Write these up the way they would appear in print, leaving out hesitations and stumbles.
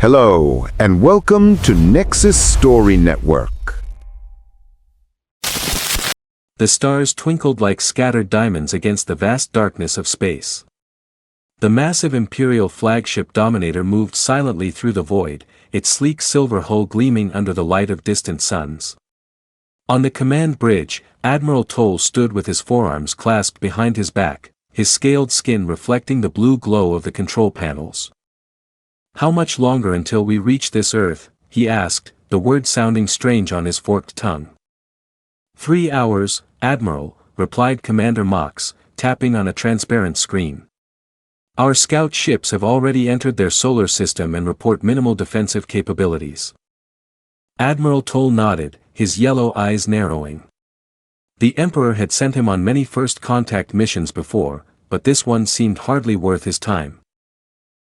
Hello, and welcome to Nexus Story Network. The stars twinkled like scattered diamonds against the vast darkness of space. The massive Imperial flagship Dominator moved silently through the void, its sleek silver hull gleaming under the light of distant suns. On the command bridge, Admiral Toll stood with his forearms clasped behind his back, his scaled skin reflecting the blue glow of the control panels. "How much longer until we reach this Earth?" he asked, the word sounding strange on his forked tongue. 3 hours, Admiral, replied Commander Mox, tapping on a transparent screen. "Our scout ships have already entered their solar system and report minimal defensive capabilities." Admiral Toll nodded, his yellow eyes narrowing. The Emperor had sent him on many first contact missions before, but this one seemed hardly worth his time.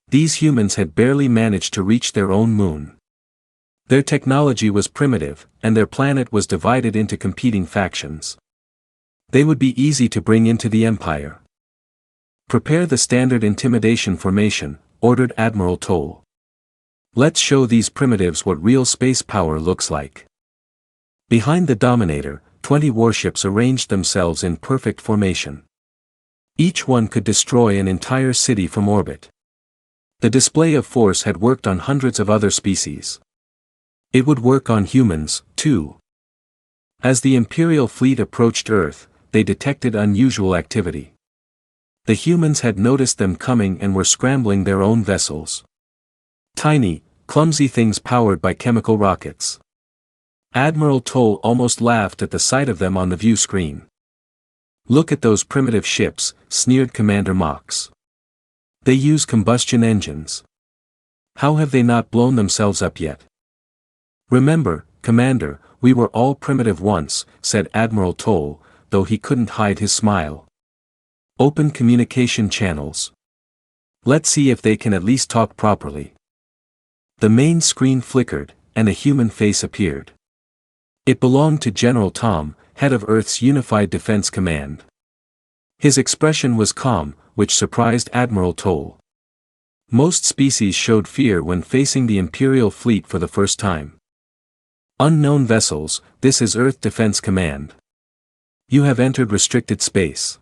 These humans had barely managed to reach their own moon. Their technology was primitive, and their planet was divided into competing factions. They would be easy to bring into the Empire. "Prepare the standard intimidation formation," ordered Admiral Toll. "Let's show these primitives what real space power looks like." Behind the Dominator, 20 warships arranged themselves in perfect formation. Each one could destroy an entire city from orbit. The display of force had worked on hundreds of other species. It would work on humans, too. As the Imperial fleet approached Earth, they detected unusual activity. The humans had noticed them coming and were scrambling their own vessels. Tiny, clumsy things powered by chemical rockets. Admiral Toll almost laughed at the sight of them on the view screen. "Look at those primitive ships," sneered Commander Mox. "They use combustion engines. How have they not blown themselves up yet?" "Remember, Commander, we were all primitive once," said Admiral Toll, though he couldn't hide his smile. "Open communication channels. Let's see if they can at least talk properly." The main screen flickered, and a human face appeared. It belonged to General Tom, head of Earth's Unified Defense Command. His expression was calm, which surprised Admiral Toll. Most species showed fear when facing the Imperial fleet for the first time. "Unknown vessels, this is Earth Defense Command. You have entered restricted space.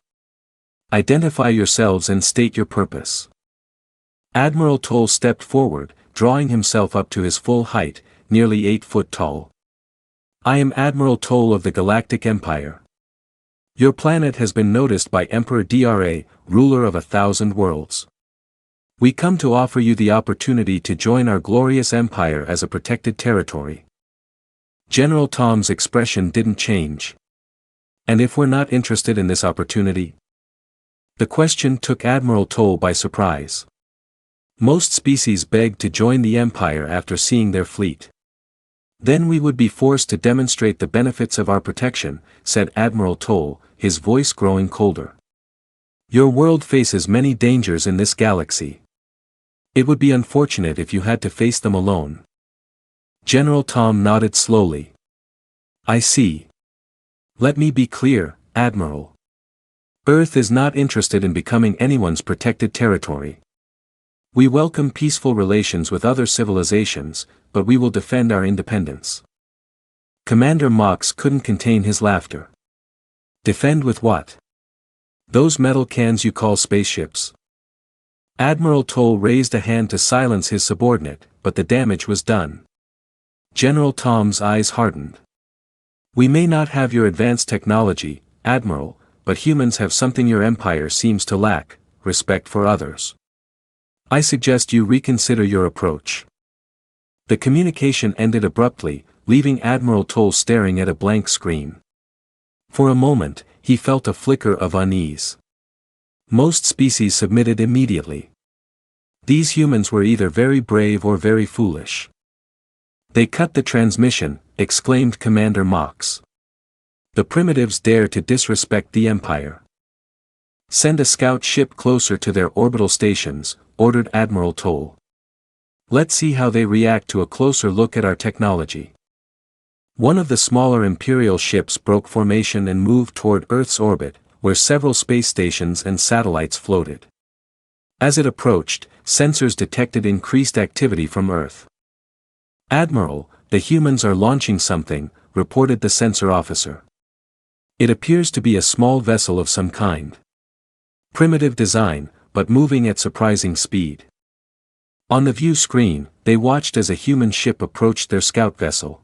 Identify yourselves and state your purpose." Admiral Toll stepped forward, drawing himself up to his full height, nearly 8 foot tall. "I am Admiral Toll of the Galactic Empire. Your planet has been noticed by Emperor Dra, ruler of 1,000 worlds. We come to offer you the opportunity to join our glorious empire as a protected territory." General Tom's expression didn't change. "And if we're not interested in this opportunity?" The question took Admiral Toll by surprise. Most species begged to join the Empire after seeing their fleet. "Then we would be forced to demonstrate the benefits of our protection," said Admiral Toll, his voice growing colder. "Your world faces many dangers in this galaxy. It would be unfortunate if you had to face them alone." General Tom nodded slowly. "I see. Let me be clear, Admiral. Earth is not interested in becoming anyone's protected territory. We welcome peaceful relations with other civilizations, but we will defend our independence." Commander Mox couldn't contain his laughter. "Defend with what? Those metal cans you call spaceships?" Admiral Toll raised a hand to silence his subordinate, but the damage was done. General Tom's eyes hardened. "We may not have your advanced technology, Admiral, but humans have something your empire seems to lack: respect for others. I suggest you reconsider your approach." The communication ended abruptly, leaving Admiral Toll staring at a blank screen. For a moment, he felt a flicker of unease. Most species submitted immediately. These humans were either very brave or very foolish. "They cut the transmission," exclaimed Commander Mox. "The primitives dare to disrespect the Empire." "Send a scout ship closer to their orbital stations," ordered Admiral Toll. "Let's see how they react to a closer look at our technology." One of the smaller Imperial ships broke formation and moved toward Earth's orbit, where several space stations and satellites floated. As it approached, sensors detected increased activity from Earth. "Admiral, the humans are launching something," reported the sensor officer. "It appears to be a small vessel of some kind. Primitive design, but moving at surprising speed." On the view screen, they watched as a human ship approached their scout vessel.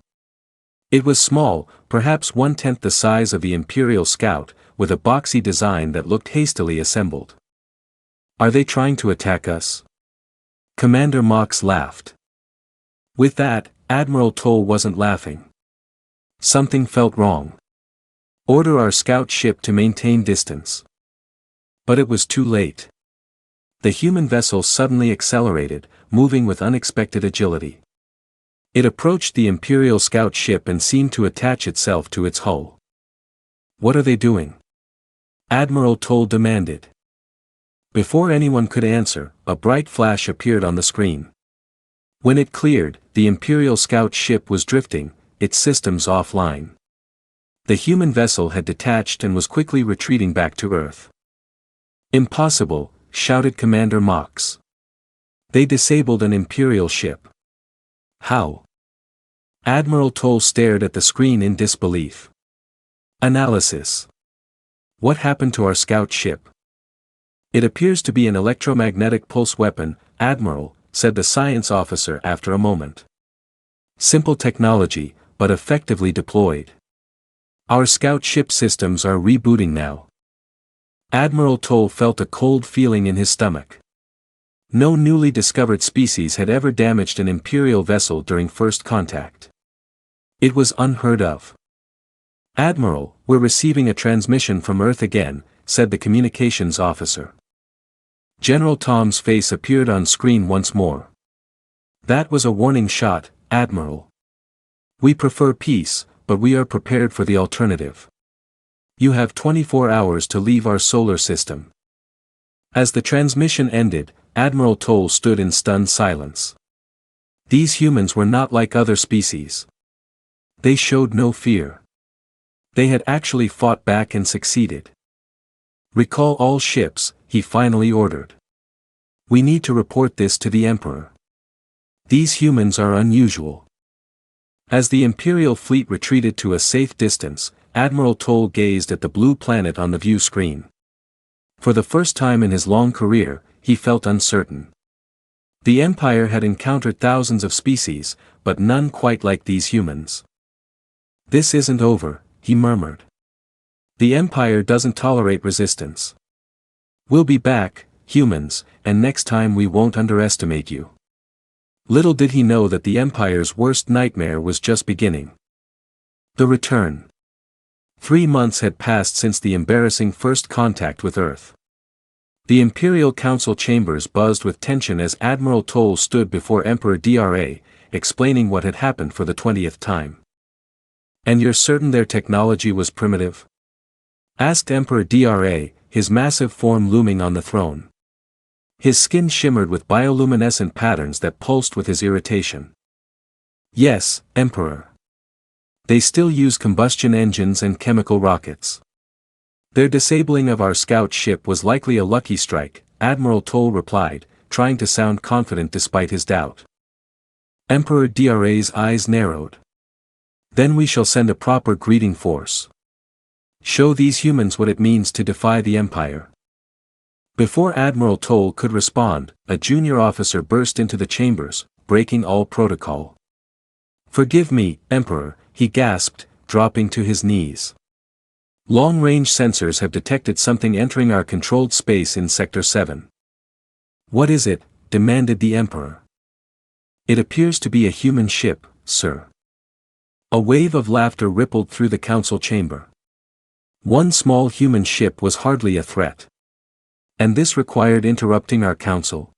It was small, perhaps 1/10 the size of the Imperial Scout, with a boxy design that looked hastily assembled. "Are they trying to attack us?" Commander Mox laughed. With that, Admiral Toll wasn't laughing. Something felt wrong. "Order our scout ship to maintain distance." But it was too late. The human vessel suddenly accelerated, moving with unexpected agility. It approached the Imperial scout ship and seemed to attach itself to its hull. "What are they doing?" Admiral Toll demanded. Before anyone could answer, a bright flash appeared on the screen. When it cleared, the Imperial scout ship was drifting, its systems offline. The human vessel had detached and was quickly retreating back to Earth. "Impossible," shouted Commander Mox. "They disabled an Imperial ship." "How?" Admiral Toll stared at the screen in disbelief. "Analysis. What happened to our scout ship?" "It appears to be an electromagnetic pulse weapon, Admiral," said the science officer after a moment. "Simple technology, but effectively deployed. Our scout ship systems are rebooting now." Admiral Toll felt a cold feeling in his stomach. No newly discovered species had ever damaged an Imperial vessel during first contact. It was unheard of. "Admiral, we're receiving a transmission from Earth again," said the communications officer. General Tom's face appeared on screen once more. "That was a warning shot, Admiral. We prefer peace, but we are prepared for the alternative. You have 24 hours to leave our solar system." As the transmission ended, Admiral Toll stood in stunned silence. These humans were not like other species. They showed no fear. They had actually fought back and succeeded. "Recall all ships," he finally ordered. "We need to report this to the Emperor. These humans are unusual." As the Imperial fleet retreated to a safe distance, Admiral Toll gazed at the blue planet on the view screen. For the first time in his long career, he felt uncertain. The Empire had encountered thousands of species, but none quite like these humans. "This isn't over," he murmured. "The Empire doesn't tolerate resistance. We'll be back, humans, and next time we won't underestimate you." Little did he know that the Empire's worst nightmare was just beginning. The return. 3 months had passed since the embarrassing first contact with Earth. The Imperial Council chambers buzzed with tension as Admiral Toll stood before Emperor Dra, explaining what had happened for the 20th time. "And you're certain their technology was primitive?" asked Emperor Dra, his massive form looming on the throne. His skin shimmered with bioluminescent patterns that pulsed with his irritation. "Yes, Emperor. They still use combustion engines and chemical rockets. Their disabling of our scout ship was likely a lucky strike," Admiral Toll replied, trying to sound confident despite his doubt. Emperor Dra's eyes narrowed. "Then we shall send a proper greeting force. Show these humans what it means to defy the Empire." Before Admiral Toll could respond, a junior officer burst into the chambers, breaking all protocol. "Forgive me, Emperor," he gasped, dropping to his knees. "Long-range sensors have detected something entering our controlled space in Sector 7. "What is it?" demanded the Emperor. "It appears to be a human ship, sir." A wave of laughter rippled through the council chamber. One small human ship was hardly a threat. And this required interrupting our council?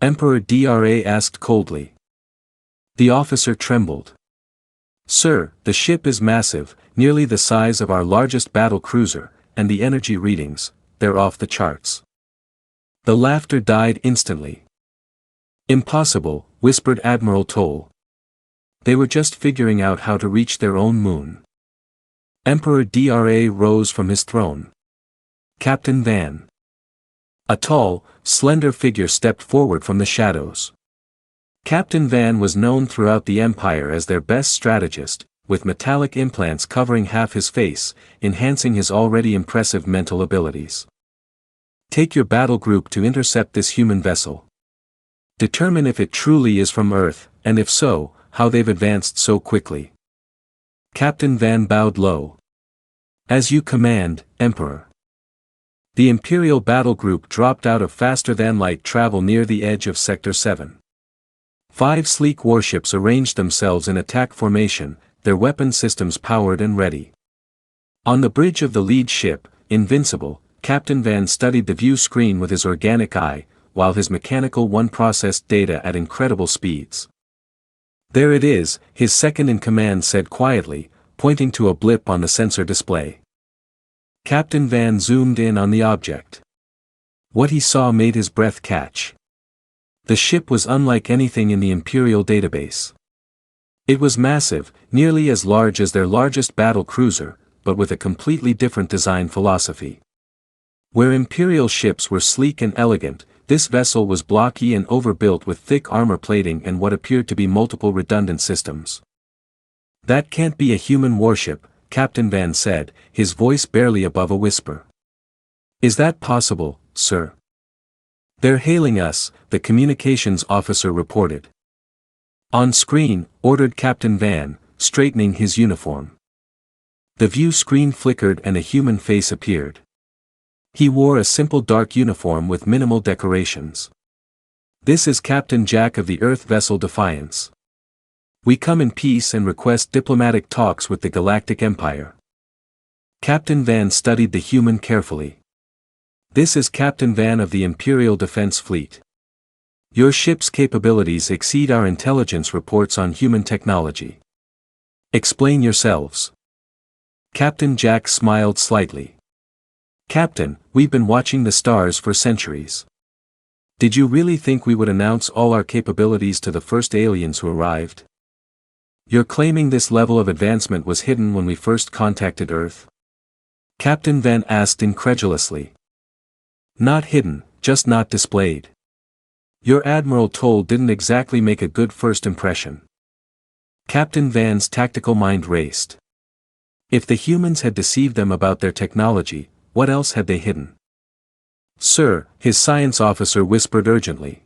Emperor Dra asked coldly. The officer trembled. "Sir, the ship is massive, nearly the size of our largest battle cruiser, and the energy readings, they're off the charts." The laughter died instantly. "Impossible," whispered Admiral Toll. "They were just figuring out how to reach their own moon." Emperor Dra rose from his throne. "Captain Van. A tall, slender figure stepped forward from the shadows. Captain Van was known throughout the Empire as their best strategist, with metallic implants covering half his face, enhancing his already impressive mental abilities. Take your battle group to intercept this human vessel. Determine if it truly is from Earth, and if so, how they've advanced so quickly. Captain Van bowed low. As you command, Emperor. The Imperial battle group dropped out of faster-than-light travel near the edge of Sector 7. 5 sleek warships arranged themselves in attack formation, their weapon systems powered and ready. On the bridge of the lead ship, Invincible, Captain Van studied the view screen with his organic eye, while his mechanical one processed data at incredible speeds. There it is, his second-in-command said quietly, pointing to a blip on the sensor display. Captain Van zoomed in on the object. What he saw made his breath catch. The ship was unlike anything in the Imperial database. It was massive, nearly as large as their largest battle cruiser, but with a completely different design philosophy. Where Imperial ships were sleek and elegant, this vessel was blocky and overbuilt with thick armor plating and what appeared to be multiple redundant systems. That can't be a human warship, Captain Van said, his voice barely above a whisper. Is that possible, sir? They're hailing us, the communications officer reported. On screen, ordered Captain Van, straightening his uniform. The view screen flickered and a human face appeared. He wore a simple dark uniform with minimal decorations. This is Captain Jack of the Earth vessel Defiance. We come in peace and request diplomatic talks with the Galactic Empire. Captain Van studied the human carefully. This is Captain Van of the Imperial Defense Fleet. Your ship's capabilities exceed our intelligence reports on human technology. Explain yourselves. Captain Jack smiled slightly. Captain, we've been watching the stars for centuries. Did you really think we would announce all our capabilities to the first aliens who arrived? You're claiming this level of advancement was hidden when we first contacted Earth? Captain Van asked incredulously. Not hidden, just not displayed. Your Admiral Toll didn't exactly make a good first impression. Captain Van's tactical mind raced. If the humans had deceived them about their technology, what else had they hidden? Sir, his science officer whispered urgently.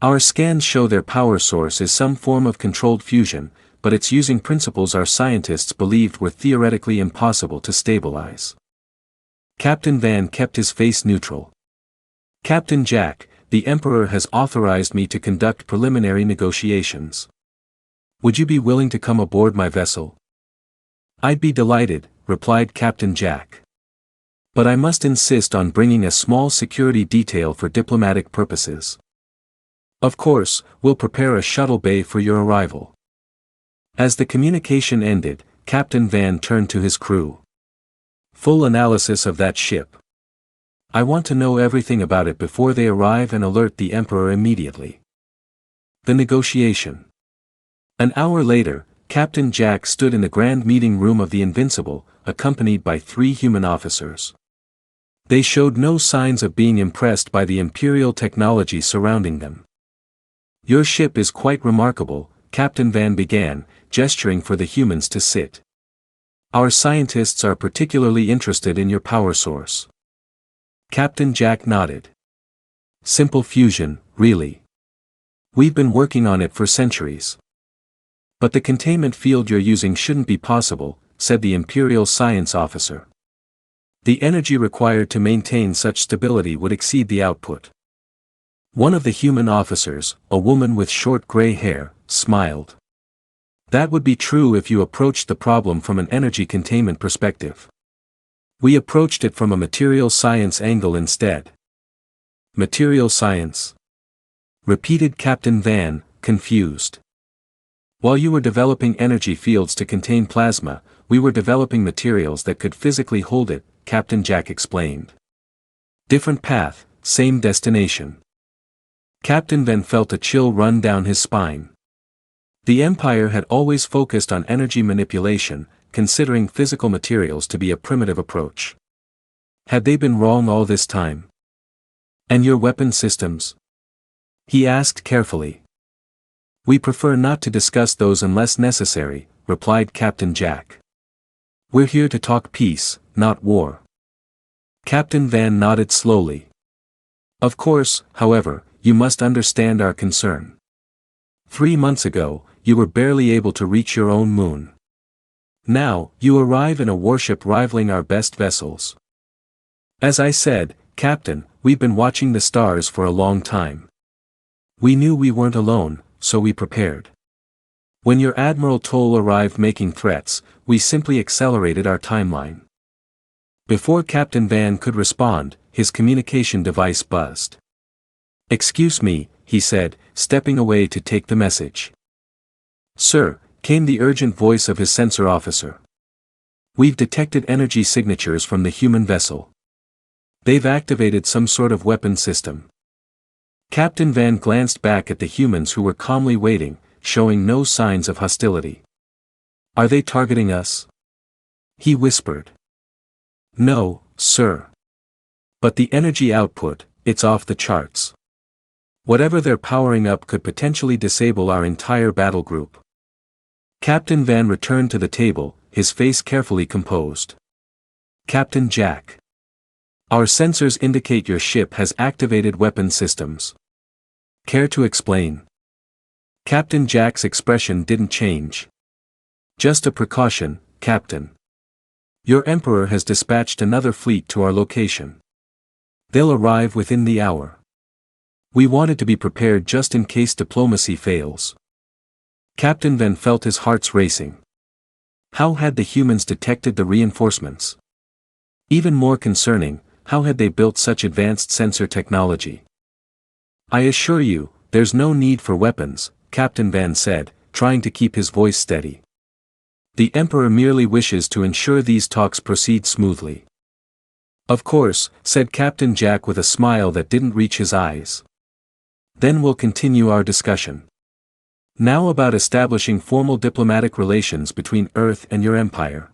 Our scans show their power source is some form of controlled fusion, but it's using principles our scientists believed were theoretically impossible to stabilize. Captain Van kept his face neutral. Captain Jack, the Emperor has authorized me to conduct preliminary negotiations. Would you be willing to come aboard my vessel? I'd be delighted, replied Captain Jack. But I must insist on bringing a small security detail for diplomatic purposes. Of course, we'll prepare a shuttle bay for your arrival. As the communication ended, Captain Van turned to his crew. Full analysis of that ship. I want to know everything about it before they arrive and alert the Emperor immediately. The negotiation. An hour later, Captain Jack stood in the grand meeting room of the Invincible, accompanied by 3 human officers. They showed no signs of being impressed by the Imperial technology surrounding them. Your ship is quite remarkable, Captain Van began, gesturing for the humans to sit. Our scientists are particularly interested in your power source. Captain Jack nodded. Simple fusion, really. We've been working on it for centuries. But the containment field you're using shouldn't be possible, said the Imperial science officer. The energy required to maintain such stability would exceed the output. One of the human officers, a woman with short gray hair, smiled. That would be true if you approached the problem from an energy containment perspective. We approached it from a material science angle instead. Material science? Repeated Captain Van, confused. While you were developing energy fields to contain plasma, we were developing materials that could physically hold it, Captain Jack explained. Different path, same destination. Captain Van felt a chill run down his spine. The Empire had always focused on energy manipulation, considering physical materials to be a primitive approach. Had they been wrong all this time? And your weapon systems? He asked carefully. We prefer not to discuss those unless necessary, replied Captain Jack. We're here to talk peace, not war. Captain Van nodded slowly. Of course, however, you must understand our concern. 3 months ago, you were barely able to reach your own moon. Now, you arrive in a warship rivaling our best vessels. As I said, Captain, we've been watching the stars for a long time. We knew we weren't alone, so we prepared. When your Admiral Toll arrived making threats, we simply accelerated our timeline. Before Captain Van could respond, his communication device buzzed. Excuse me, he said, stepping away to take the message. Sir, came the urgent voice of his sensor officer. We've detected energy signatures from the human vessel. They've activated some sort of weapon system. Captain Van glanced back at the humans who were calmly waiting, showing no signs of hostility. Are they targeting us? He whispered. No, sir. But the energy output, it's off the charts. Whatever they're powering up could potentially disable our entire battle group. Captain Van returned to the table, his face carefully composed. Captain Jack. Our sensors indicate your ship has activated weapon systems. Care to explain? Captain Jack's expression didn't change. Just a precaution, Captain. Your Emperor has dispatched another fleet to our location. They'll arrive within the hour. We wanted to be prepared just in case diplomacy fails. Captain Van felt his heart racing. How had the humans detected the reinforcements? Even more concerning, how had they built such advanced sensor technology? I assure you, there's no need for weapons, Captain Van said, trying to keep his voice steady. The Emperor merely wishes to ensure these talks proceed smoothly. Of course, said Captain Jack with a smile that didn't reach his eyes. Then we'll continue our discussion. Now about establishing formal diplomatic relations between Earth and your empire.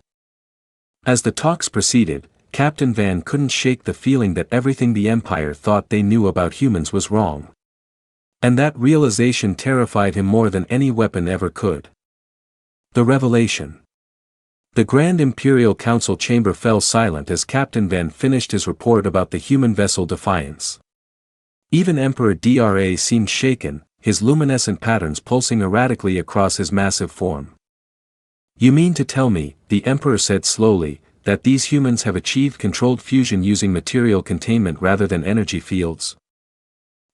As the talks proceeded, Captain Van couldn't shake the feeling that everything the Empire thought they knew about humans was wrong. And that realization terrified him more than any weapon ever could. The revelation. The Grand Imperial Council chamber fell silent as Captain Van finished his report about the human vessel Defiance. Even Emperor Dra seemed shaken, his luminescent patterns pulsing erratically across his massive form. You mean to tell me, the Emperor said slowly, that these humans have achieved controlled fusion using material containment rather than energy fields?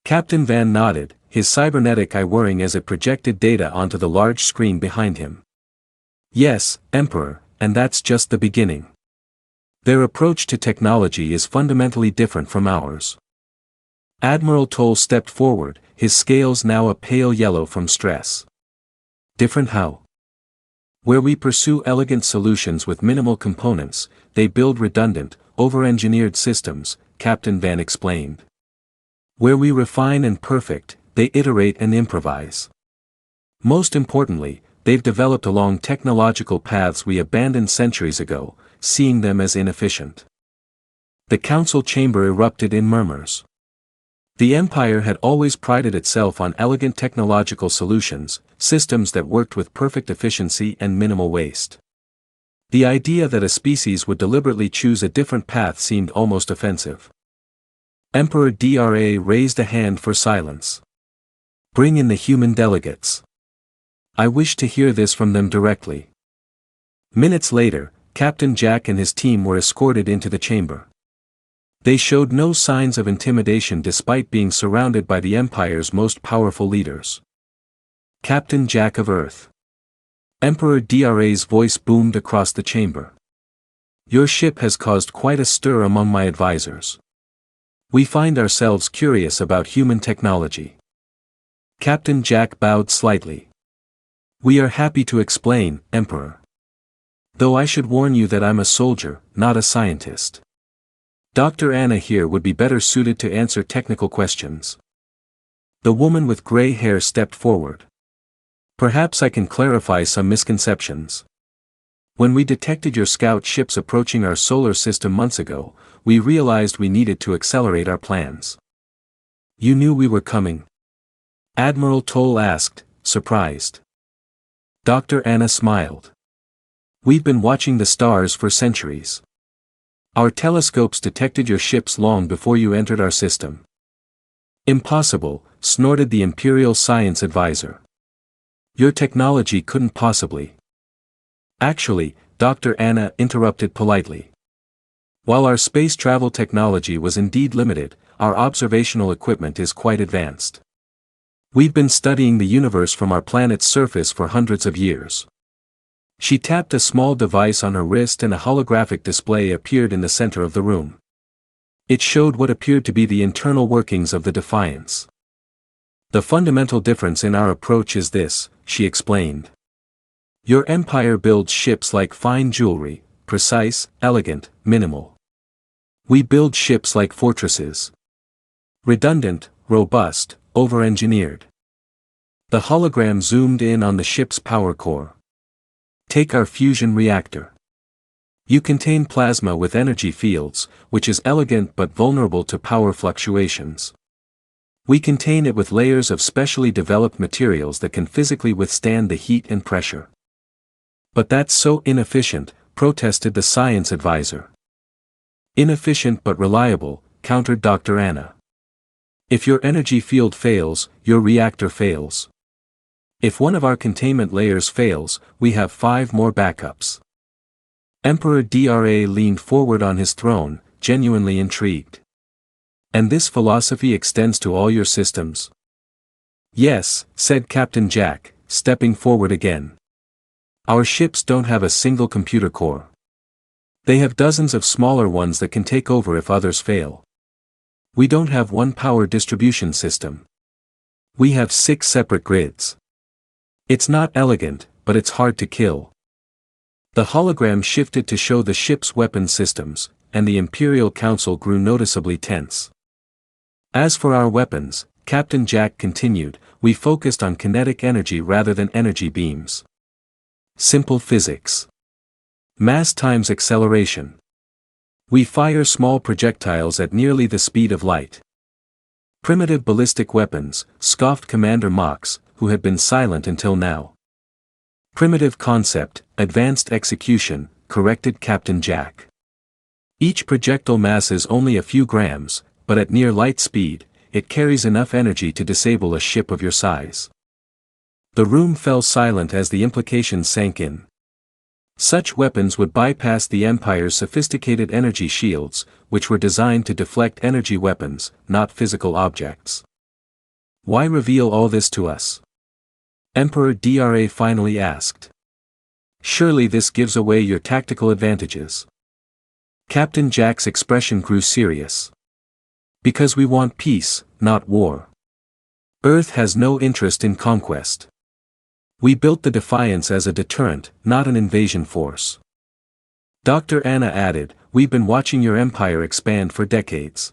Captain Van nodded, his cybernetic eye whirring as it projected data onto the large screen behind him. Yes, Emperor, and that's just the beginning. Their approach to technology is fundamentally different from ours. Admiral Toll stepped forward, his scales now a pale yellow from stress. Different how? Where we pursue elegant solutions with minimal components, they build redundant, over-engineered systems, Captain Van explained. Where we refine and perfect, they iterate and improvise. Most importantly, they've developed along technological paths we abandoned centuries ago, seeing them as inefficient. The council chamber erupted in murmurs. The Empire had always prided itself on elegant technological solutions, systems that worked with perfect efficiency and minimal waste. The idea that a species would deliberately choose a different path seemed almost offensive. Emperor Dra raised a hand for silence. Bring in the human delegates. I wish to hear this from them directly. Minutes later, Captain Jack and his team were escorted into the chamber. They showed no signs of intimidation despite being surrounded by the Empire's most powerful leaders. Captain Jack of Earth. Emperor Dra's voice boomed across the chamber. Your ship has caused quite a stir among my advisors. We find ourselves curious about human technology. Captain Jack bowed slightly. We are happy to explain, Emperor. Though I should warn you that I'm a soldier, not a scientist. Dr. Anna here would be better suited to answer technical questions. The woman with gray hair stepped forward. Perhaps I can clarify some misconceptions. When we detected your scout ships approaching our solar system months ago, we realized we needed to accelerate our plans. You knew we were coming? Admiral Toll asked, surprised. Dr. Anna smiled. We've been watching the stars for centuries. Our telescopes detected your ships long before you entered our system. Impossible, snorted the Imperial Science Advisor. Your technology couldn't possibly. Actually, Dr. Anna interrupted politely. While our space travel technology was indeed limited, our observational equipment is quite advanced. We've been studying the universe from our planet's surface for hundreds of years. She tapped a small device on her wrist and a holographic display appeared in the center of the room. It showed what appeared to be the internal workings of the Defiance. The fundamental difference in our approach is this, she explained. Your empire builds ships like fine jewelry, precise, elegant, minimal. We build ships like fortresses. Redundant, robust, over-engineered. The hologram zoomed in on the ship's power core. Take our fusion reactor. You contain plasma with energy fields, which is elegant but vulnerable to power fluctuations. We contain it with layers of specially developed materials that can physically withstand the heat and pressure. But that's so inefficient, protested the science advisor. Inefficient but reliable, countered Dr. Anna. If your energy field fails, your reactor fails. If one of our containment layers fails, we have 5 more backups. Emperor Dra leaned forward on his throne, genuinely intrigued. And this philosophy extends to all your systems? Yes, said Captain Jack, stepping forward again. Our ships don't have a single computer core. They have dozens of smaller ones that can take over if others fail. We don't have one power distribution system. We have 6 separate grids. It's not elegant, but it's hard to kill. The hologram shifted to show the ship's weapon systems, and the Imperial Council grew noticeably tense. As for our weapons, Captain Jack continued, we focused on kinetic energy rather than energy beams. Simple physics. Mass times acceleration. We fire small projectiles at nearly the speed of light. Primitive ballistic weapons, scoffed Commander Mox, who had been silent until now. Primitive concept, advanced execution, corrected Captain Jack. Each projectile masses only a few grams, but at near light speed, it carries enough energy to disable a ship of your size. The room fell silent as the implications sank in. Such weapons would bypass the Empire's sophisticated energy shields, which were designed to deflect energy weapons, not physical objects. Why reveal all this to us? Emperor Dra finally asked. Surely this gives away your tactical advantages. Captain Jack's expression grew serious. Because we want peace, not war. Earth has no interest in conquest. We built the Defiance as a deterrent, not an invasion force. Dr. Anna added, we've been watching your empire expand for decades.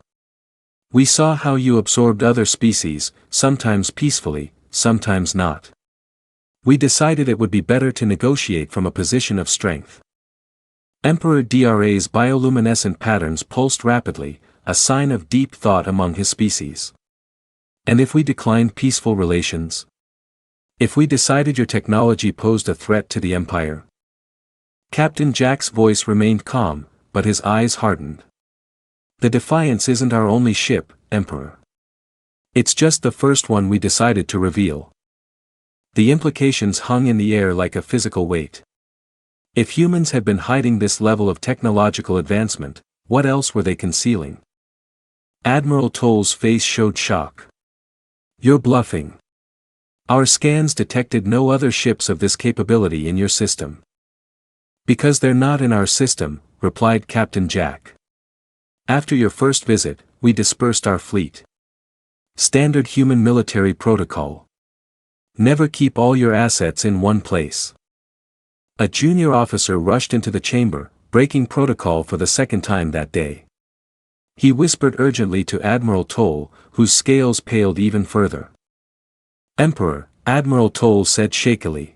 We saw how you absorbed other species, sometimes peacefully, sometimes not. We decided it would be better to negotiate from a position of strength. Emperor Dra's bioluminescent patterns pulsed rapidly, a sign of deep thought among his species. And if we declined peaceful relations? If we decided your technology posed a threat to the Empire? Captain Jack's voice remained calm, but his eyes hardened. The Defiance isn't our only ship, Emperor. It's just the first one we decided to reveal. The implications hung in the air like a physical weight. If humans had been hiding this level of technological advancement, what else were they concealing? Admiral Toll's face showed shock. You're bluffing. Our scans detected no other ships of this capability in your system. Because they're not in our system, replied Captain Jack. After your first visit, we dispersed our fleet. Standard human military protocol. Never keep all your assets in one place. A junior officer rushed into the chamber, breaking protocol for the second time that day. He whispered urgently to Admiral Toll, whose scales paled even further. Emperor, Admiral Toll said shakily.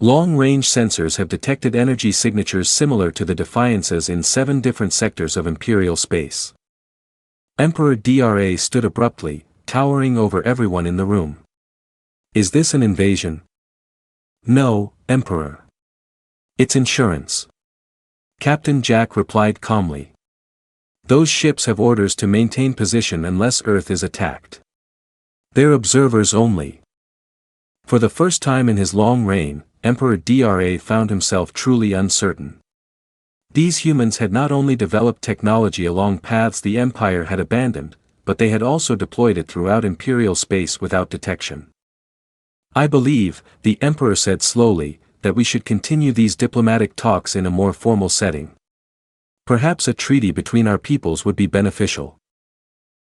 Long-range sensors have detected energy signatures similar to the Defiance's in 7 different sectors of Imperial space. Emperor Dra stood abruptly, towering over everyone in the room. Is this an invasion? No, Emperor. It's insurance. Captain Jack replied calmly. Those ships have orders to maintain position unless Earth is attacked. They're observers only. For the first time in his long reign, Emperor Dra found himself truly uncertain. These humans had not only developed technology along paths the Empire had abandoned, but they had also deployed it throughout Imperial space without detection. I believe, the Emperor said slowly, that we should continue these diplomatic talks in a more formal setting. Perhaps a treaty between our peoples would be beneficial.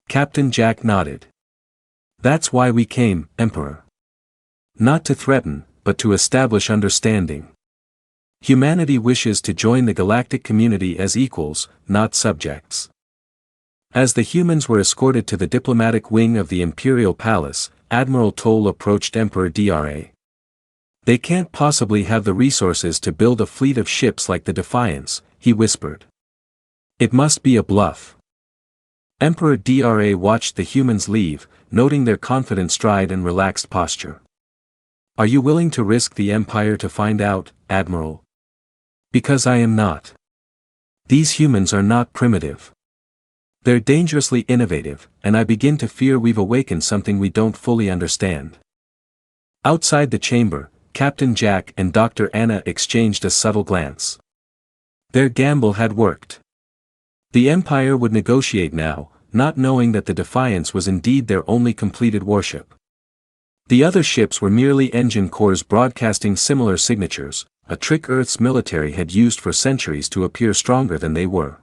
Captain Jack nodded. That's why we came, Emperor. Not to threaten, but to establish understanding. Humanity wishes to join the galactic community as equals, not subjects. As the humans were escorted to the diplomatic wing of the Imperial Palace, Admiral Toll approached Emperor Dra. They can't possibly have the resources to build a fleet of ships like the Defiance, he whispered. It must be a bluff. Emperor Dra watched the humans leave, noting their confident stride and relaxed posture. Are you willing to risk the Empire to find out, Admiral? Because I am not. These humans are not primitive. They're dangerously innovative, and I begin to fear we've awakened something we don't fully understand. Outside the chamber, Captain Jack and Dr. Anna exchanged a subtle glance. Their gamble had worked. The Empire would negotiate now, not knowing that the Defiance was indeed their only completed warship. The other ships were merely engine cores broadcasting similar signatures, a trick Earth's military had used for centuries to appear stronger than they were.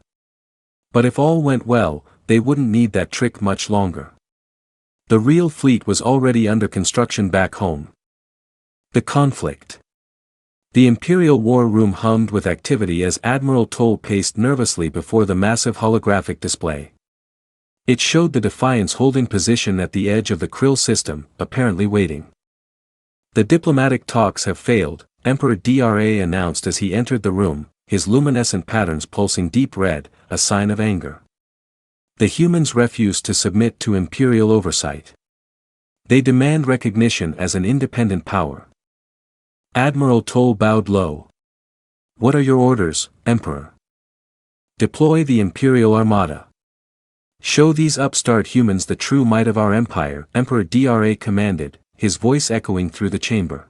But if all went well, they wouldn't need that trick much longer. The real fleet was already under construction back home. The conflict. The Imperial War Room hummed with activity as Admiral Toll paced nervously before the massive holographic display. It showed the Defiance holding position at the edge of the Krill system, apparently waiting. The diplomatic talks have failed, Emperor Dra announced as he entered the room, his luminescent patterns pulsing deep red, a sign of anger. The humans refuse to submit to Imperial oversight. They demand recognition as an independent power. Admiral Toll bowed low. What are your orders, Emperor? Deploy the Imperial Armada. Show these upstart humans the true might of our empire, Emperor Dra commanded, his voice echoing through the chamber.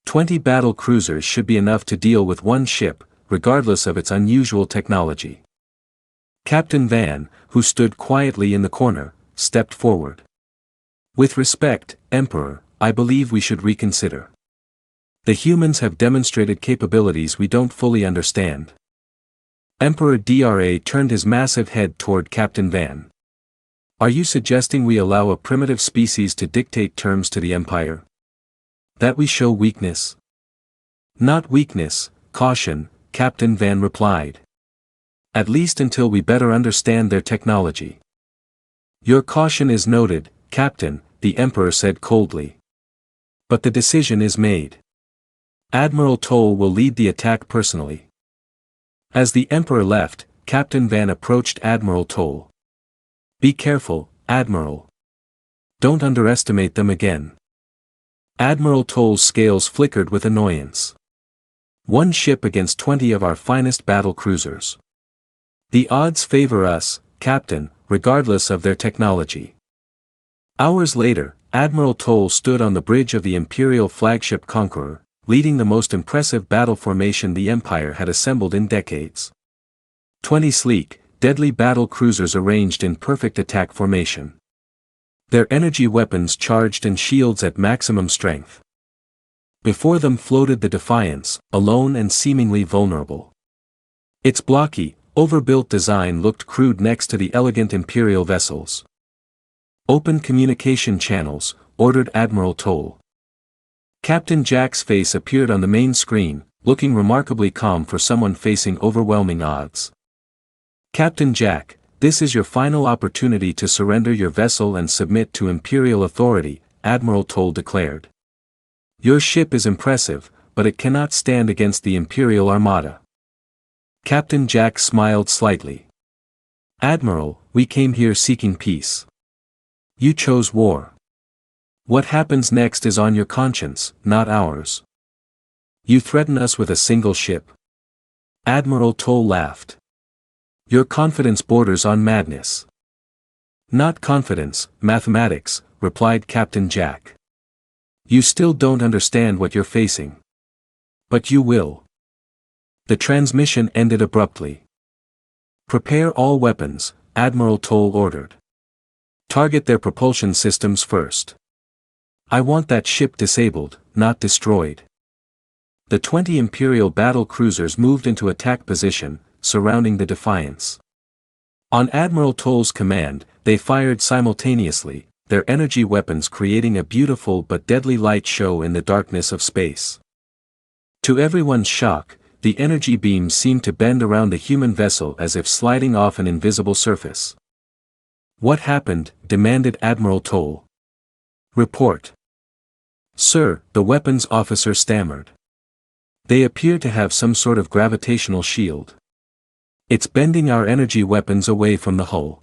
20 battle cruisers should be enough to deal with one ship, regardless of its unusual technology. Captain Van, who stood quietly in the corner, stepped forward. With respect, Emperor, I believe we should reconsider. The humans have demonstrated capabilities we don't fully understand. Emperor Dra turned his massive head toward Captain Van. Are you suggesting we allow a primitive species to dictate terms to the Empire? That we show weakness? Not weakness, caution, Captain Van replied. At least until we better understand their technology. Your caution is noted, Captain, the Emperor said coldly. But the decision is made. Admiral Toll will lead the attack personally. As the Emperor left, Captain Van approached Admiral Toll. Be careful, Admiral. Don't underestimate them again. Admiral Toll's scales flickered with annoyance. One ship against 20 of our finest battle cruisers. The odds favor us, Captain, regardless of their technology. Hours later, Admiral Toll stood on the bridge of the Imperial flagship Conqueror, leading the most impressive battle formation the Empire had assembled in decades. 20 sleek, deadly battle cruisers arranged in perfect attack formation. Their energy weapons charged and shields at maximum strength. Before them floated the Defiance, alone and seemingly vulnerable. Its blocky, overbuilt design looked crude next to the elegant Imperial vessels. Open communication channels, ordered Admiral Toll. Captain Jack's face appeared on the main screen, looking remarkably calm for someone facing overwhelming odds. Captain Jack, this is your final opportunity to surrender your vessel and submit to Imperial authority, Admiral Toll declared. Your ship is impressive, but it cannot stand against the Imperial Armada. Captain Jack smiled slightly. Admiral, we came here seeking peace. You chose war. What happens next is on your conscience, not ours. You threaten us with a single ship. Admiral Toll laughed. Your confidence borders on madness. Not confidence, mathematics, replied Captain Jack. You still don't understand what you're facing. But you will. The transmission ended abruptly. Prepare all weapons, Admiral Toll ordered. Target their propulsion systems first. I want that ship disabled, not destroyed. The 20 Imperial battle cruisers moved into attack position, surrounding the Defiance. On Admiral Toll's command, they fired simultaneously, their energy weapons creating a beautiful but deadly light show in the darkness of space. To everyone's shock, the energy beams seemed to bend around the human vessel as if sliding off an invisible surface. What happened? Demanded Admiral Toll. Report. Sir, the weapons officer stammered. They appear to have some sort of gravitational shield. It's bending our energy weapons away from the hull.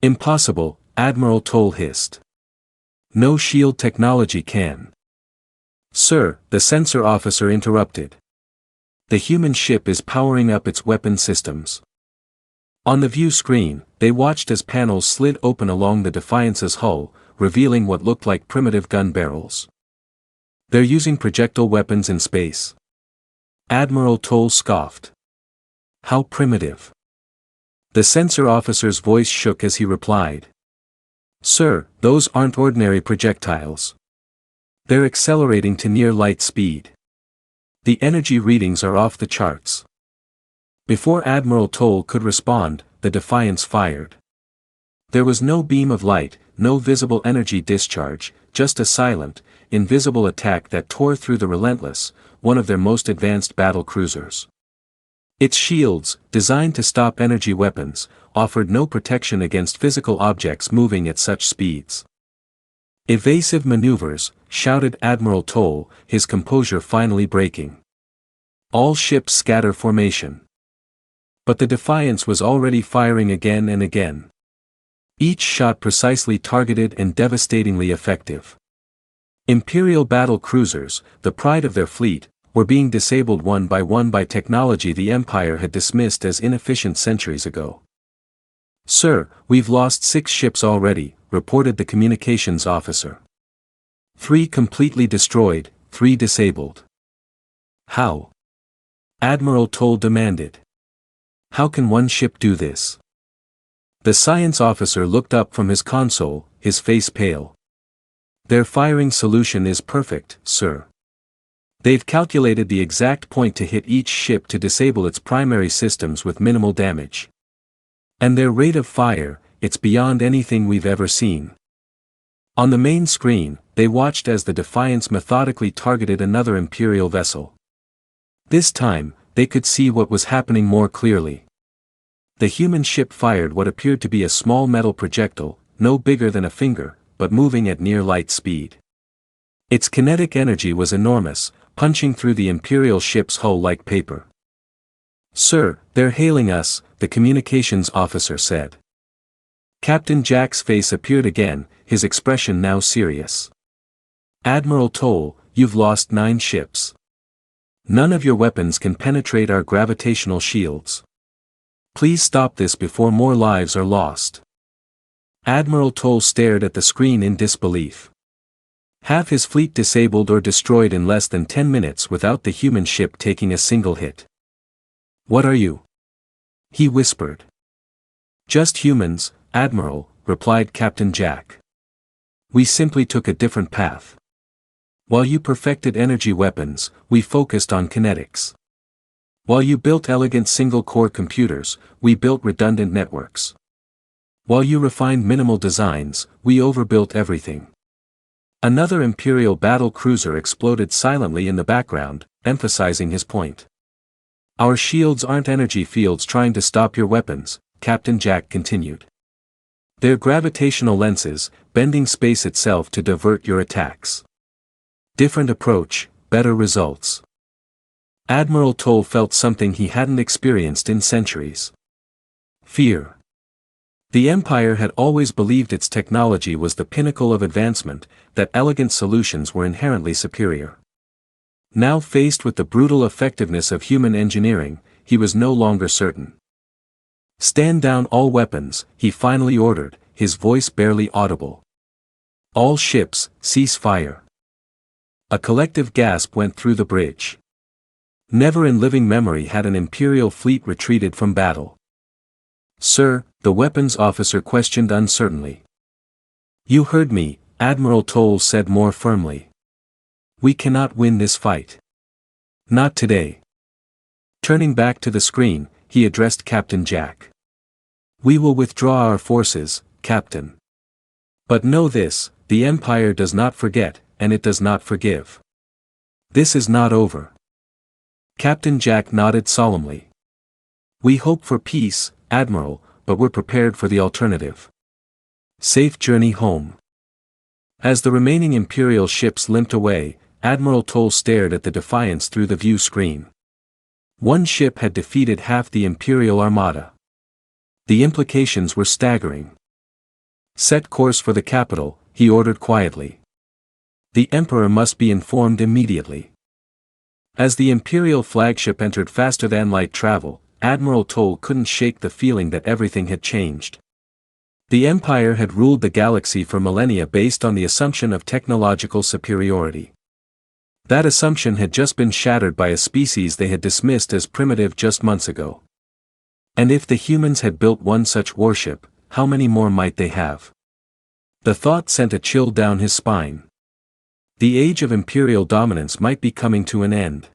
Impossible, Admiral Toll hissed. No shield technology can. Sir, the sensor officer interrupted. The human ship is powering up its weapon systems. On the view screen, they watched as panels slid open along the Defiance's hull, revealing what looked like primitive gun barrels. They're using projectile weapons in space. Admiral Toll scoffed. How primitive. The sensor officer's voice shook as he replied. Sir, those aren't ordinary projectiles. They're accelerating to near light speed. The energy readings are off the charts. Before Admiral Toll could respond, the Defiance fired. There was no beam of light, no visible energy discharge, just a silent, invisible attack that tore through the Relentless, one of their most advanced battle cruisers. Its shields, designed to stop energy weapons, offered no protection against physical objects moving at such speeds. Evasive maneuvers, shouted Admiral Toll, his composure finally breaking. All ships scatter formation. But the Defiance was already firing again and again. Each shot precisely targeted and devastatingly effective. Imperial battle cruisers, the pride of their fleet, were being disabled one by technology the Empire had dismissed as inefficient centuries ago. Sir, we've lost 6 ships already, reported the communications officer. 3 completely destroyed, 3 disabled. How? Admiral Toll demanded. How can one ship do this? The science officer looked up from his console, his face pale. Their firing solution is perfect, sir. They've calculated the exact point to hit each ship to disable its primary systems with minimal damage. And their rate of fire, it's beyond anything we've ever seen. On the main screen, they watched as the Defiance methodically targeted another Imperial vessel. This time, they could see what was happening more clearly. The human ship fired what appeared to be a small metal projectile, no bigger than a finger, but moving at near light speed. Its kinetic energy was enormous, punching through the Imperial ship's hull like paper. Sir, they're hailing us, the communications officer said. Captain Jack's face appeared again, his expression now serious. Admiral Toll, you've lost 9 ships. None of your weapons can penetrate our gravitational shields. Please stop this before more lives are lost. Admiral Toll stared at the screen in disbelief. Half his fleet disabled or destroyed in less than 10 minutes without the human ship taking a single hit. What are you? He whispered. Just humans, Admiral, replied Captain Jack. We simply took a different path. While you perfected energy weapons, we focused on kinetics. While you built elegant single-core computers, we built redundant networks. While you refined minimal designs, we overbuilt everything. Another Imperial battle cruiser exploded silently in the background, emphasizing his point. Our shields aren't energy fields trying to stop your weapons, Captain Jack continued. They're gravitational lenses, bending space itself to divert your attacks. Different approach, better results. Admiral Toll felt something he hadn't experienced in centuries. Fear. The Empire had always believed its technology was the pinnacle of advancement, that elegant solutions were inherently superior. Now faced with the brutal effectiveness of human engineering, he was no longer certain. "Stand down all weapons," he finally ordered, his voice barely audible. "All ships, cease fire." A collective gasp went through the bridge. Never in living memory had an Imperial fleet retreated from battle. "Sir," the weapons officer questioned uncertainly. "You heard me," Admiral Toll said more firmly. "We cannot win this fight. Not today." Turning back to the screen, he addressed Captain Jack. "We will withdraw our forces, Captain. But know this, the Empire does not forget, and it does not forgive. This is not over." Captain Jack nodded solemnly. "We hope for peace, Admiral, but we're prepared for the alternative. Safe journey home." As the remaining Imperial ships limped away, Admiral Toll stared at the Defiance through the view screen. One ship had defeated half the Imperial Armada. The implications were staggering. "Set course for the capital," he ordered quietly. "The Emperor must be informed immediately." As the Imperial flagship entered faster-than-light travel, Admiral Toll couldn't shake the feeling that everything had changed. The Empire had ruled the galaxy for millennia based on the assumption of technological superiority. That assumption had just been shattered by a species they had dismissed as primitive just months ago. And if the humans had built one such warship, how many more might they have? The thought sent a chill down his spine. The age of Imperial dominance might be coming to an end.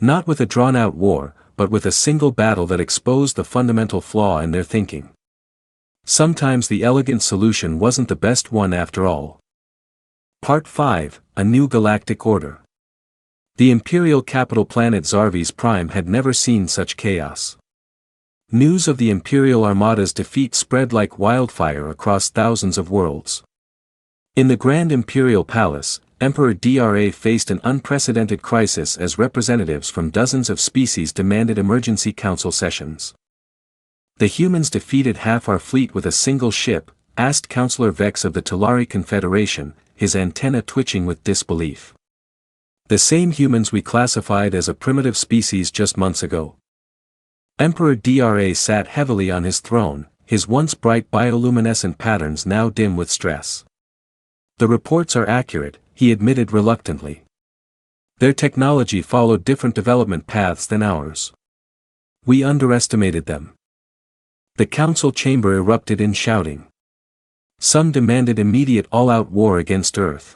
Not with a drawn-out war, but with a single battle that exposed the fundamental flaw in their thinking. Sometimes the elegant solution wasn't the best one after all. Part 5, A New Galactic Order. The Imperial capital planet Zarvis Prime had never seen such chaos. News of the Imperial Armada's defeat spread like wildfire across thousands of worlds. In the Grand Imperial Palace, Emperor Dra faced an unprecedented crisis as representatives from dozens of species demanded emergency council sessions. "The humans defeated half our fleet with a single ship?" asked Councillor Vex of the Talari Confederation, his antenna twitching with disbelief. "The same humans we classified as a primitive species just months ago." Emperor Dra sat heavily on his throne, his once bright bioluminescent patterns now dim with stress. "The reports are accurate," he admitted reluctantly. "Their technology followed different development paths than ours. We underestimated them." The council chamber erupted in shouting. Some demanded immediate all-out war against Earth.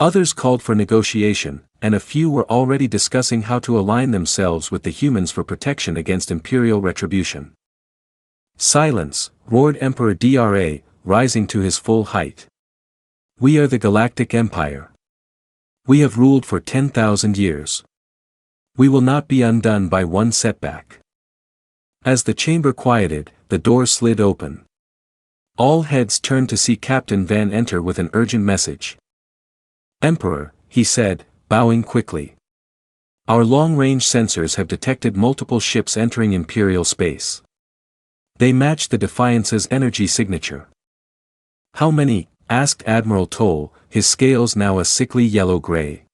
Others called for negotiation, and a few were already discussing how to align themselves with the humans for protection against Imperial retribution. "Silence," roared Emperor Dra, rising to his full height. "We are the Galactic Empire. We have ruled for 10,000 years. We will not be undone by one setback." As the chamber quieted, the door slid open. All heads turned to see Captain Van enter with an urgent message. "Emperor," he said, bowing quickly. "Our long-range sensors have detected multiple ships entering Imperial space. They match the Defiance's energy signature." "How many?" asked Admiral Toll, his scales now a sickly yellow-gray.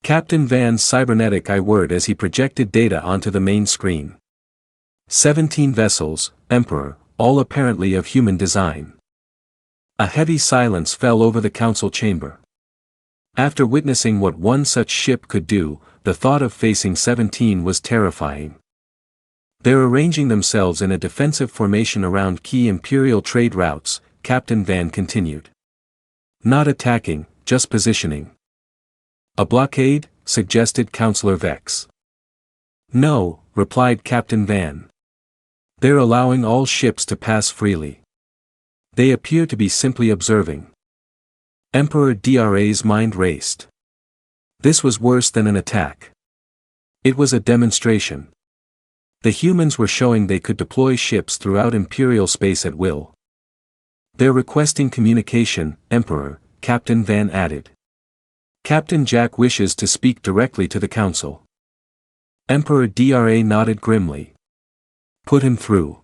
Captain Van's cybernetic eye whirred as he projected data onto the main screen. 17 vessels, Emperor, all apparently of human design." A heavy silence fell over the council chamber. After witnessing what one such ship could do, the thought of facing 17 was terrifying. "They're arranging themselves in a defensive formation around key Imperial trade routes," Captain Van continued. "Not attacking, just positioning." "A blockade?" suggested Councillor Vex. "No," replied Captain Van. "They're allowing all ships to pass freely. They appear to be simply observing." Emperor Dra's mind raced. This was worse than an attack. It was a demonstration. The humans were showing they could deploy ships throughout Imperial space at will. "They're requesting communication, Emperor," Captain Van added. "Captain Jack wishes to speak directly to the Council." Emperor Dra nodded grimly. "Put him through."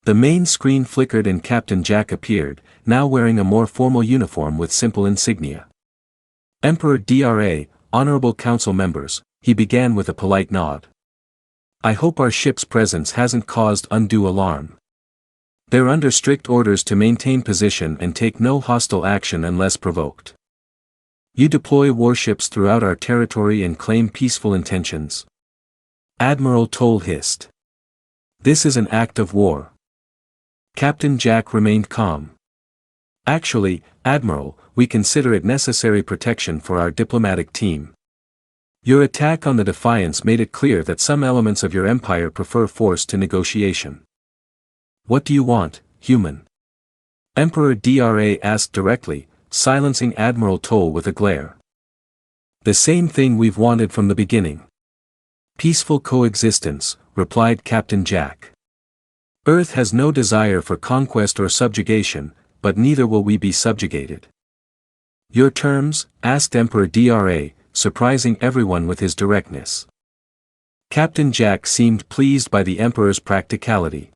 The main screen flickered and Captain Jack appeared, now wearing a more formal uniform with simple insignia. Emperor Dra, Honorable Council members, he began with a polite nod. I hope our ship's presence hasn't caused undue alarm. They're under strict orders to maintain position and take no hostile action unless provoked. You deploy warships throughout our territory and claim peaceful intentions. Admiral Toll hissed. This is an act of war. Captain Jack remained calm. Actually, Admiral, we consider it necessary protection for our diplomatic team. Your attack on the Defiance made it clear that some elements of your empire prefer force to negotiation. What do you want, human? Emperor Dra asked directly, silencing Admiral Toll with a glare. The same thing we've wanted from the beginning. Peaceful coexistence, replied Captain Jack. Earth has no desire for conquest or subjugation, but neither will we be subjugated. Your terms? Asked Emperor Dra, surprising everyone with his directness. Captain Jack seemed pleased by the Emperor's practicality.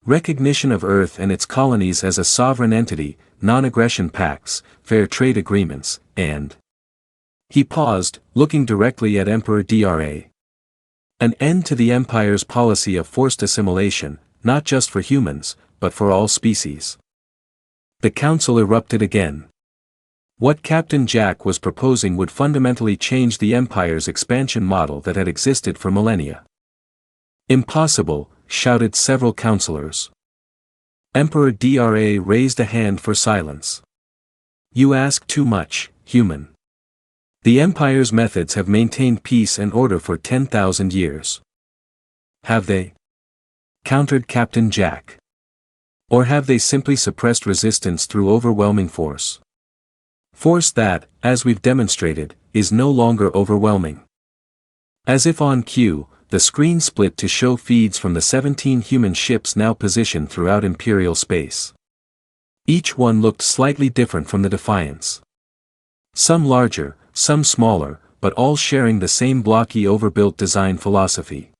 Recognition of Earth and its colonies as a sovereign entity, non-aggression pacts, fair trade agreements, and... He paused, looking directly at Emperor Dra. An end to the Empire's policy of forced assimilation, not just for humans, but for all species. The Council erupted again. What Captain Jack was proposing would fundamentally change the Empire's expansion model that had existed for millennia. Impossible, shouted several councillors. Emperor Dra raised a hand for silence. You ask too much, human. The Empire's methods have maintained peace and order for 10,000 years. Have they? Countered Captain Jack. Or have they simply suppressed resistance through overwhelming force? Force that, as we've demonstrated, is no longer overwhelming. As if on cue, the screen split to show feeds from the 17 human ships now positioned throughout Imperial space. Each one looked slightly different from the Defiance. Some larger, some smaller, but all sharing the same blocky overbuilt design philosophy.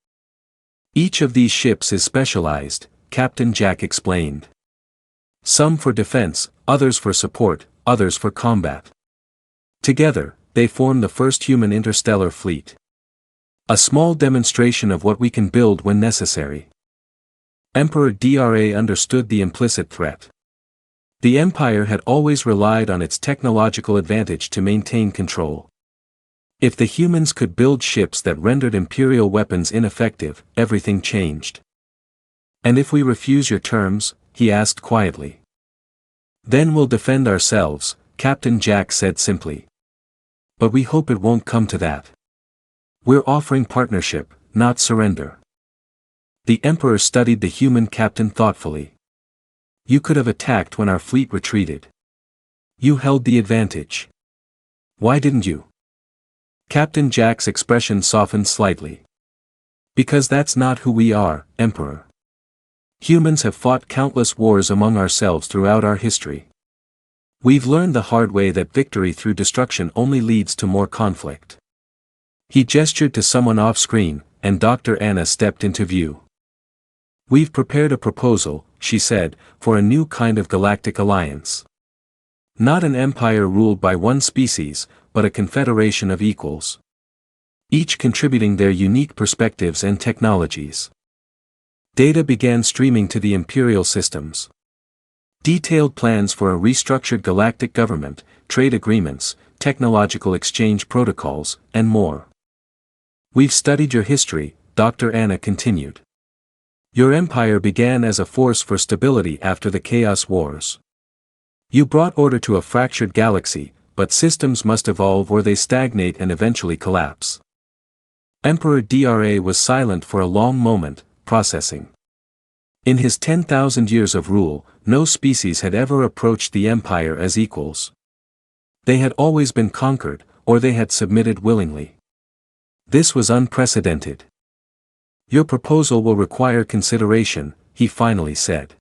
Each of these ships is specialized, Captain Jack explained. Some for defense, others for support, others for combat. Together, they form the first human interstellar fleet. A small demonstration of what we can build when necessary. Emperor Dra understood the implicit threat. The Empire had always relied on its technological advantage to maintain control. If the humans could build ships that rendered Imperial weapons ineffective, everything changed. And if we refuse your terms? He asked quietly. Then we'll defend ourselves, Captain Jack said simply. But we hope it won't come to that. We're offering partnership, not surrender. The Emperor studied the human captain thoughtfully. You could have attacked when our fleet retreated. You held the advantage. Why didn't you? Captain Jack's expression softened slightly. Because that's not who we are, Emperor. Humans have fought countless wars among ourselves throughout our history. We've learned the hard way that victory through destruction only leads to more conflict. He gestured to someone off-screen, and Dr. Anna stepped into view. We've prepared a proposal, she said, for a new kind of galactic alliance. Not an empire ruled by one species, but a confederation of equals. Each contributing their unique perspectives and technologies. Data began streaming to the Imperial systems. Detailed plans for a restructured galactic government, trade agreements, technological exchange protocols, and more. We've studied your history, Dr. Anna continued. Your empire began as a force for stability after the Chaos Wars. You brought order to a fractured galaxy, but systems must evolve or they stagnate and eventually collapse. Emperor Dra was silent for a long moment, processing. In his 10,000 years of rule, no species had ever approached the empire as equals. They had always been conquered, or they had submitted willingly. This was unprecedented. Your proposal will require consideration, he finally said.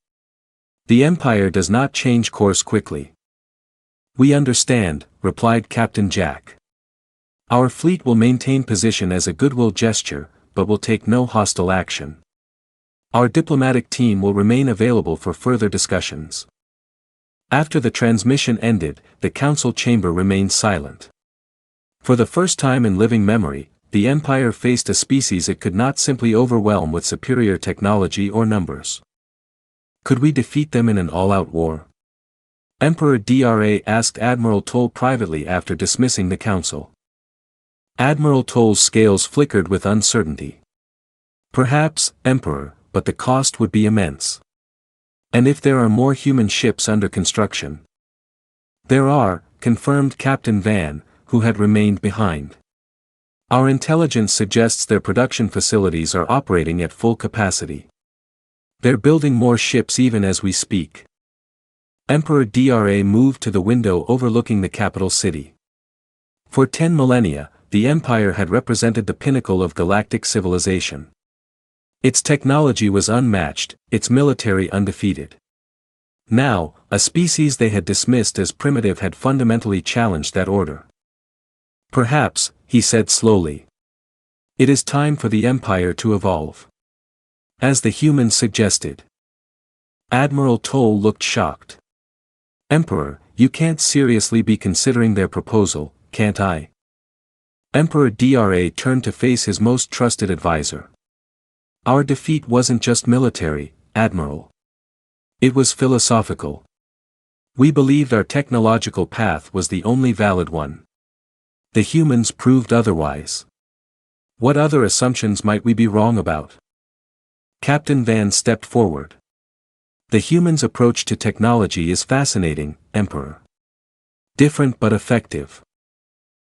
The empire does not change course quickly. We understand, replied Captain Jack. Our fleet will maintain position as a goodwill gesture, but will take no hostile action. Our diplomatic team will remain available for further discussions. After the transmission ended, the council chamber remained silent. For the first time in living memory, the Empire faced a species it could not simply overwhelm with superior technology or numbers. Could we defeat them in an all-out war? Emperor Dra asked Admiral Toll privately after dismissing the council. Admiral Toll's scales flickered with uncertainty. Perhaps, Emperor, but the cost would be immense. And if there are more human ships under construction? There are, confirmed Captain Van, who had remained behind. Our intelligence suggests their production facilities are operating at full capacity. They're building more ships even as we speak. Emperor Dra moved to the window overlooking the capital city. For 10 millennia, the Empire had represented the pinnacle of galactic civilization. Its technology was unmatched, its military undefeated. Now, a species they had dismissed as primitive had fundamentally challenged that order. Perhaps, he said slowly. It is time for the Empire to evolve. As the humans suggested. Admiral Toll looked shocked. Emperor, you can't seriously be considering their proposal, can't I? Emperor Dra turned to face his most trusted advisor. Our defeat wasn't just military, Admiral. It was philosophical. We believed our technological path was the only valid one. The humans proved otherwise. What other assumptions might we be wrong about? Captain Van stepped forward. The humans' approach to technology is fascinating, Emperor. Different but effective.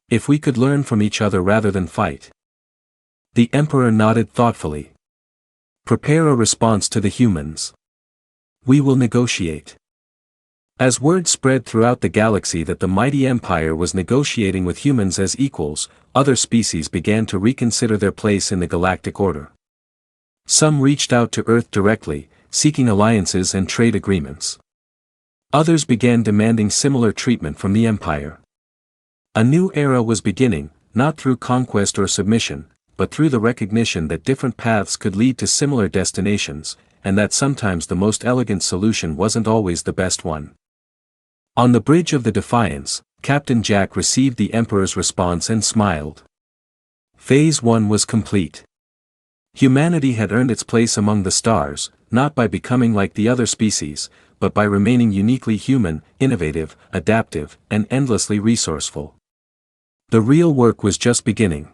If we could learn from each other rather than fight. The Emperor nodded thoughtfully. Prepare a response to the humans. We will negotiate. As word spread throughout the galaxy that the mighty Empire was negotiating with humans as equals, other species began to reconsider their place in the galactic order. Some reached out to Earth directly, seeking alliances and trade agreements. Others began demanding similar treatment from the Empire. A new era was beginning, not through conquest or submission, but through the recognition that different paths could lead to similar destinations, and that sometimes the most elegant solution wasn't always the best one. On the bridge of the Defiance, Captain Jack received the Emperor's response and smiled. Phase 1 was complete. Humanity had earned its place among the stars, not by becoming like the other species, but by remaining uniquely human, innovative, adaptive, and endlessly resourceful. The real work was just beginning.